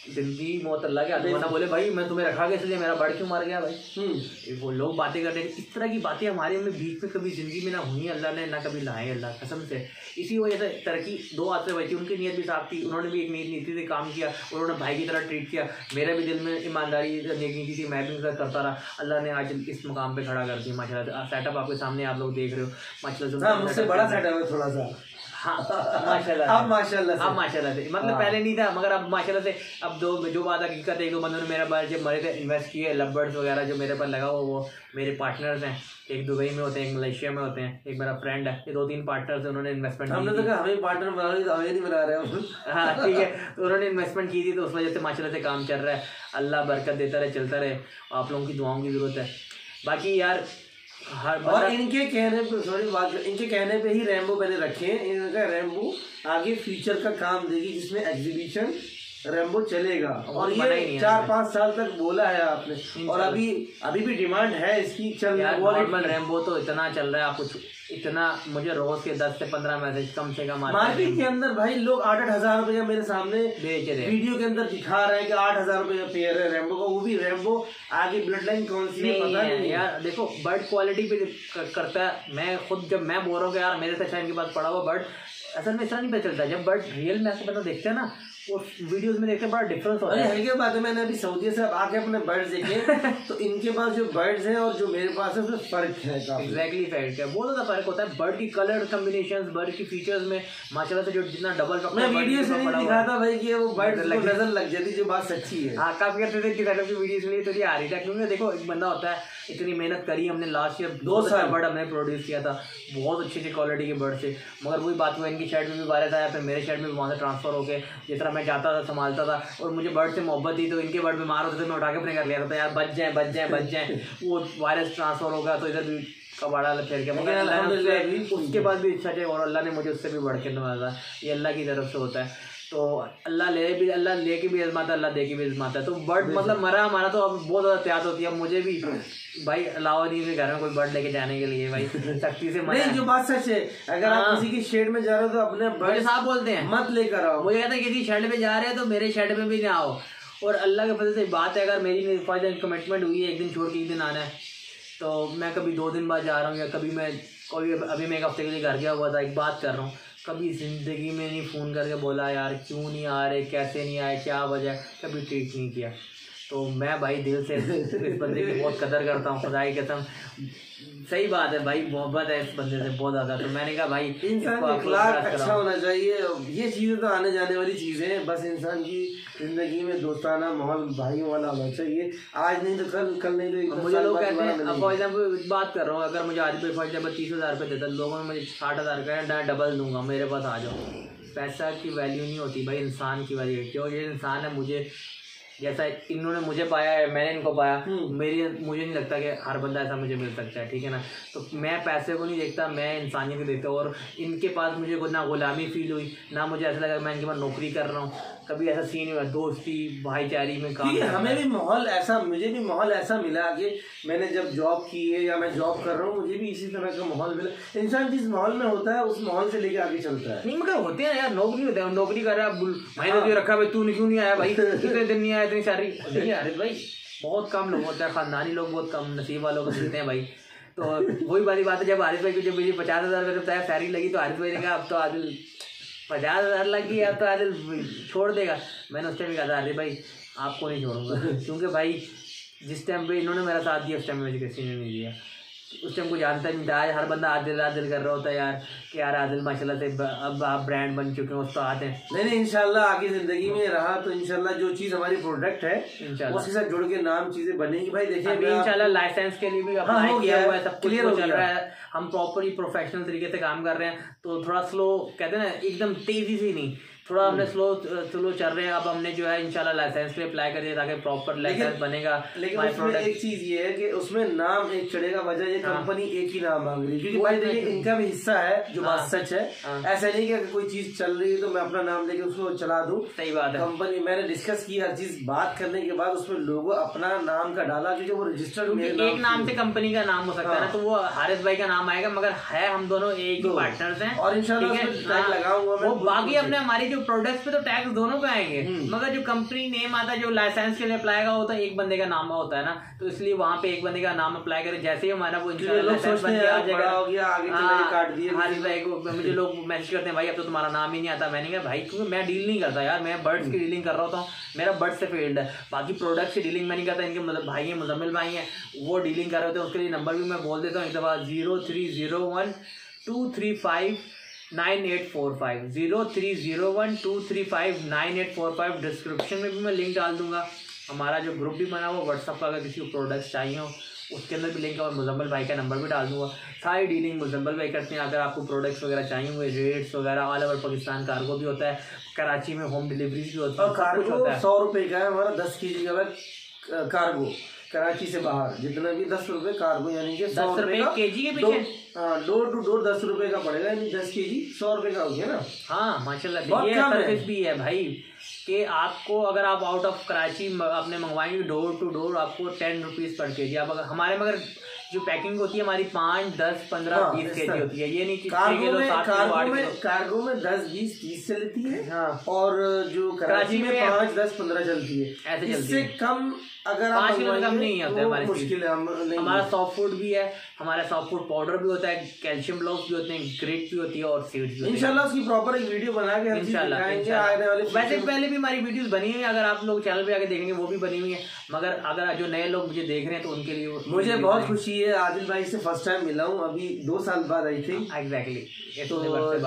जिंदगी मौत अल्लाह के हाथ में, बोले भाई मैं तुम्हें रखा गया इसलिए मेरा बर्ड क्यों मर गया भाई। वो लोग बातें करते हैं, इस तरह की बातें हमारे में बीच में कभी जिंदगी में ना हुई अल्लाह ने, ना कभी लाए अल्लाह कसम से। इसी वजह से तरक्की 2 हाथ से हुई थी, उनकी नीयत भी साफ थी, उन्होंने भी एक नीति से काम किया, उन्होंने भाई की तरह ट्रीट किया, मेरे भी दिल में ईमानदारी नीति थी, मैं भी उनका करता रहा, अल्लाह ने आज इस मुकाम पे खड़ा कर दिया माशाल्लाह। सेटअप आपके सामने आप लोग देख रहे हो माशाल्लाह, मुझसे बड़ा सेटअप है थोड़ा सा। हाँ माशाल्लाह, अब माशाल्लाह से मतलब पहले नहीं था, मगर अब माशाल्लाह से अब जो बात हकीकत है, 1-2 बंदों ने मेरा बार जब मरे थे इन्वेस्ट किए, लवबर्ड्स वगैरह जो मेरे पर लगा हुआ वो मेरे पार्टनर्स हैं, एक दुबई में होते हैं, एक मलेशिया में होते हैं, एक मेरा फ्रेंड है, ये 2-3 पार्टनर्स हैं, उन्होंने इन्वेस्टमेंट हमने तो कहा हमें पार्टनर बना रहे, हमें नहीं बना रहे। हाँ ठीक है, उन्होंने इन्वेस्टमेंट की थी, तो उस वजह से माशाल्लाह से काम चल रहा है, अल्लाह बरकत देता रहे, चलता रहे, आप लोगों की दुआओं की ज़रूरत है। बाकी यार और इनके कहने पे इनके कहने पे ही रैम्बो मैंने रखे हैं, इनका रैम्बो आगे फ्यूचर का काम देगी जिसमें एग्जीबिशन रैम्बो चलेगा, और ये 4-5 साल तक बोला है आपने, और अभी भी डिमांड है इसकी चल रहा है। नॉर्मल रैम्बो तो इतना चल रहा है, आपको इतना मुझे रोज के 10 से 15 मैसेज कम से कम मार्केट के अंदर भाई लोग 8-8 हजार रुपए मेरे सामने बेच रहे, वीडियो के अंदर दिखा रहे हैं कि 8,000 रुपए का पेयर है रैम्बो का, वो भी रैम्बो आगे ब्लड लाइन कौन सी है पता नहीं यार। देखो बर्ड क्वालिटी पे करता है, मैं खुद जब मैं बोल रहा हूँ कि यार मेरे से इनके पास पड़ा हुआ बर्ड, असल में इतना नहीं पता चलता, जब बर्ड रियल में ऐसे देखते हैं ना, और वीडियोस में देखते हैं बड़ा डिफरेंस होता है। हल्की बात है, मैंने अभी सऊदी से आके अपने बर्ड्स देखे तो इनके पास जो बर्ड्स हैं और जो मेरे पास है उसमें फर्क है, एग्जैक्टली फर्क है, बहुत ज्यादा फर्क होता है। बर्ड की कलर कॉम्बिनेशंस, बर्ड की फीचर्स में माशाल्लाह से जो जितना डबल मैं वीडियो से नहीं दिखाता भाई कि वो बर्ड नजर लग जाती, जो बात सच्ची है। हाँ काफी करते थे कि वीडियो इसलिए तो आ रही थी, क्योंकि देखो एक बंदा होता है, इतनी मेहनत करी हमने, लास्ट ईयर 2 साल बर्ड हमने प्रोड्यूस किया था, बहुत अच्छी क्वालिटी के बर्ड से, मगर वही बात हुआ इनकी शर्ट में भी वायरस आया, फिर मेरे शर्ट में भी वहाँ से ट्रांसफर हो गए, जिस तरह मैं जाता था संभालता था, और मुझे बर्ड से मोहब्बत थी, तो इनके बर्ड बीमार होते थे, मैं उठा के अपने कर लिया था यार बच जाए, वो वायरस ट्रांसफर होगा तो इधर भी कबाड़ा फिर के, मगर उसके बाद भी इच्छा चाहिए, और अल्लाह ने मुझे उससे भी बढ़ के नवाजा, ये अल्लाह की तरफ से होता है। तो अल्लाह ले के भी आजमाता, अल्लाह दे के भी आजमाता है। तो बर्ड मतलब मरा हमारा तो अब बहुत ज़्यादा त्याग होती है। मुझे भी भाई अलावा नहीं है घर में कोई बर्ड लेके जाने के लिए भाई, सख्ती से नहीं, जो बात सच है, अगर आप किसी की शेड में जा रहे हो तो अपने बर्ड साहब बोलते हैं मत लेकर आओ। मुझे कहते हैं किसी शेड में जा रहे हैं तो मेरे शेड में भी ना आओ। और अल्लाह के फजल से बात है, अगर मेरी कमिटमेंट हुई है एक दिन छोड़ के एक दिन आना है, तो मैं कभी 2 दिन बाद जा रहा हूँ, या कभी मैं अभी मैं 1 हफ्ते के लिए घर गया हुआ था, एक बात कर रहा हूँ, कभी ज़िंदगी में नहीं फ़ोन करके बोला यार क्यों नहीं आ रहे, कैसे नहीं आए, क्या वजह, कभी ट्रीट नहीं किया। तो मैं भाई दिल से इस बंदे की बहुत कदर करता हूँ, खुदा की कसम, सही बात है भाई, मोहब्बत है इस बंदे से बहुत ज़्यादा। तो मैंने कहा भाई इंसान का अखलाक अच्छा होना चाहिए। ये चीज़ें तो आने जाने वाली चीज़ें हैं, बस इंसान की ज़िंदगी में दोस्ताना माहौल भाइयों वाला होना चाहिए। आज नहीं तो कल नहीं तो मुझे लोग कहते हैं, फॉर एग्जाम्पल बात कर रहा हूँ, अगर मुझे आज फॉर एग्जाम्पल 30,000 रुपये देता, लोगों ने मुझे 60,000 का डबल दूंगा, मेरे पास आ जाओ। पैसा की वैल्यू नहीं होती भाई, इंसान की वैल्यू है। क्यों, ये इंसान है, मुझे जैसा इन्होंने मुझे पाया है, मैंने इनको पाया, मुझे नहीं लगता कि हर बंदा ऐसा मुझे मिल सकता है, ठीक है ना। तो मैं पैसे को नहीं देखता, मैं इंसानियत को देखता हूँ। और इनके पास मुझे ना गुलामी फील हुई, ना मुझे ऐसा लगा मैं इनके पास नौकरी कर रहा हूँ, कभी ऐसा सीन हुआ, दोस्ती भाईचारी में काम। हमें भी माहौल ऐसा, मुझे भी माहौल ऐसा मिला कि मैंने जब जॉब की है या मैं जॉब कर रहा हूँ, मुझे भी इसी तरह का माहौल मिला। इंसान जिस माहौल में होता है उस माहौल से लेके आगे चलता है। नहीं मगर होते हैं यार, नौकरी होते हैं, नौकरी कर रहा है, मैंने तो रखा भाई, तू क्यों नहीं आया भाई, कितने दिन नहीं आया, इतनी सारी नहीं आ रही भाई। बहुत कम लोग होते हैं, खानदानी लोग बहुत कम नसीब वालों को मिलते हैं भाई। तो वही वाली बात है, जब आरिफ भाई को जब मुझे 50,000 रुपये बताया सैलरी लगी, तो आरिफ भाई ने कहा अब तो आदिल 50,000 लगी, अब तो आदिल छोड़ देगा। मैंने उस टाइम कहा था अरे भाई आपको नहीं छोड़ूंगा, क्योंकि भाई जिस टाइम पे इन्होंने मेरा साथ दिया उस टाइम मुझे किसी ने नहीं दिया। उस टाइम को जानता नहीं था। आज हर बंदा आदिल कर रहा होता है यार कि यार आदिल माशाल्लाह से अब आप ब्रांड बन चुके हैं, उस्ताद हैं। नहीं इंशाल्लाह आगे जिंदगी में रहा तो इंशाल्लाह जो चीज़ हमारी प्रोडक्ट है उसके साथ जुड़ के नाम चीज़ें बनेगी भाई। देखिए अभी इंशाल्लाह लाइसेंस के लिए भी अप्लाई किया हुआ है, सब क्लियर हो चल रहा है, हम प्रॉपरली प्रोफेशनल तरीके से काम कर रहे हैं। तो थोड़ा स्लो कहते हैं ना, एकदम तेजी से नहीं, थोड़ा हमने स्लो चल रहे हैं। अब हमने जो है इंशाल्लाह लाइसेंस के लिए अप्लाई कर दिया ताकि प्रॉपर लाइसेंस बनेगा। लेकिन उसमें एक चीज ये है कि उसमें नाम एक चढ़ेगा, वजह ये कंपनी एक ही नाम मांग रही है, क्योंकि भाई देखिए इनका भी हिस्सा है, जो बात सच है। ऐसा नहीं कि कोई चीज चल रही है तो मैं अपना नाम लेके उसको चला दूं। सही बात है। कंपनी मैंने डिस्कस की हर चीज, बात करने के बाद उसमें लोगो अपना नाम का डाला, क्योंकि वो रजिस्टर्ड एक नाम से कंपनी का नाम हो सकता है ना, तो वो हारिस भाई का नाम आएगा, मगर है हम दोनों एक ही पार्टनर्स हैं और इंशाल्लाह लगाऊंगा मैं। बाकी अपने हमारी जो प्रोडक्ट्स पे तो टैक्स दोनों पे आएंगे, मगर जो कंपनी नेम आता है, जो लाइसेंस के लिए अप्लाई का होता है, एक बंदे का नाम होता है ना, तो इसलिए वहाँ पे एक बंदे का नाम अप्लाई करें। जैसे ही हमारा वो लाइसेंस बन के आ जाएगा, हारिस भाई को मुझे लोग मैसेज करते हैं भाई अब तो तुम्हारा नाम ही नहीं आता। मैंने कहा भाई क्योंकि मैं डील नहीं करता यार, मैं बर्ड्स की डीलिंग कर रहा होता हूँ, मेरा बर्ड्स से फील्ड है, बाकी प्रोडक्ट की डीलिंग मैं नहीं करता। इनके मतलब भाई हैं, मुजम्मिल भाई हैं, वो डीलिंग कर रहे होते हैं, उसके लिए नंबर भी मैं बोल देता हूँ एक दफ़ा 0301 235 9845 0301 235 9845। डिस्क्रिप्शन में भी मैं लिंक डाल दूंगा। हमारा जो ग्रुप भी बना हुआ व्हाट्सअप का, अगर किसी को प्रोडक्ट्स चाहिए हो उसके अंदर भी लिंक है, और मुजम्मिल भाई का नंबर भी डाल दूंगा। सारी डीलिंग मुजम्मिल भाई करते हैं। अगर आपको प्रोडक्ट्स वगैरह चाहिए हुए, रेट्स वगैरह ऑल ओवर पाकिस्तान कार्गो भी होता है, कराची में होम डिलीवरी भी होती है, और कार्गो 100 रुपये का है हमारा, 10 kg का कार्गो कराची से बाहर जितना भी 10 रुपए कार्गो, यानी कि 10 रुपए केजी के पीछे, डोर टू डोर 10 रुपए का पड़ेगा, यानी 10 kg 100 रुपए का हो गया ना। हाँ माशाल्लाह, ये सर्विस भी है भाई कि आपको अगर आप आउट ऑफ कराची आपने मंगवाएंगे डोर टू डोर आपको 10 रुपीज़ पर केजी। आप अगर हमारे मगर जो पैकिंग होती है हमारी 5, 10, 15, 20 केजी होती है, ये नहीं कि कार्गो में 10, 20, 30 चलती है, और जो कराची में 5, 10, 15 चलती है, ऐसे इससे कम अगर 5 किलो कम नहीं होता है हमारे मुश्किल है। हमारा सॉफ्ट फूड भी है, हमारा सॉफ्ट फूड पाउडर भी होता है, कैल्शियम ब्लॉक्स भी होते हैं, ग्रेट भी होती है और सीड्स भी। इंशाल्लाह उसकी प्रॉपर एक वीडियो बना के इंशाल्लाह। वैसे पहले भी हमारी वीडियोस बनी हुई है, अगर आप लोग चैनल पे आके देखेंगे वो भी बनी हुई है, मगर अगर जो नए लोग मुझे देख रहे हैं तो उनके लिए मुझे बहुत खुशी है। आदिल भाई से फर्स्ट टाइम मिला हूँ, अभी 2 साल बाद आई थी। एग्जैक्टली, तो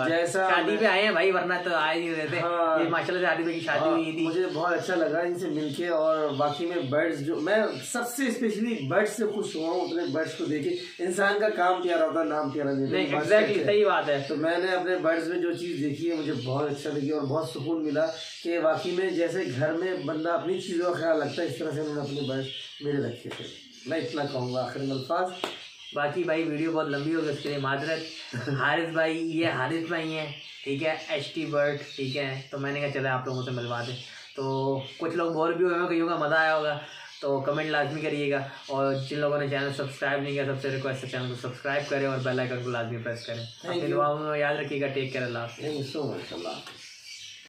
जैसा शादी पे आए हैं भाई, वरना तो आए नहीं रहते। ये माशाल्लाह से आदिल भाई की शादी हुई थी, मुझे बहुत अच्छा लगा इनसे मिलके। और बाकी में बर्ड्स, जो मैं सबसे स्पेशली बर्ड्स से खुश हुआ हूँ, अपने बर्ड्स को देखे। इंसान का काम प्यारा होता है, नाम प्यारा नहीं। एग्जैक्टली सही बात है। तो मैंने अपने बर्ड्स में जो चीज़ देखी है मुझे बहुत अच्छा लगी और बहुत सुकून मिला कि वाकई में जैसे घर में बंदा अपनी चीज़ों का ख्याल रखता है, इस तरह से उन्होंने अपने बर्ड्स मेरे रखे थे। मैं इतना कहूँगा आखिर में अल्फाज। बाकी भाई वीडियो बहुत लंबी हो गई, उसके लिए माजरत। हारिस भाई, ये हारिस भाई हैं, ठीक है, HT बर्ड, ठीक है। तो मैंने कहा चले आप लोगों से मिलवा दें। तो कुछ लोग बोर भी हुए हैं, कईयों का मज़ा आया होगा, तो कमेंट लाजमी करिएगा। और जिन लोगों ने चैनल सब्सक्राइब नहीं किया, सबसे रिक्वेस्ट है चैनल को सब्सक्राइब करें और बेल आइकन को लाजमी प्रेस करें। अपनी दुआओं में याद रखिएगा। टेक केयर, अल्लाह।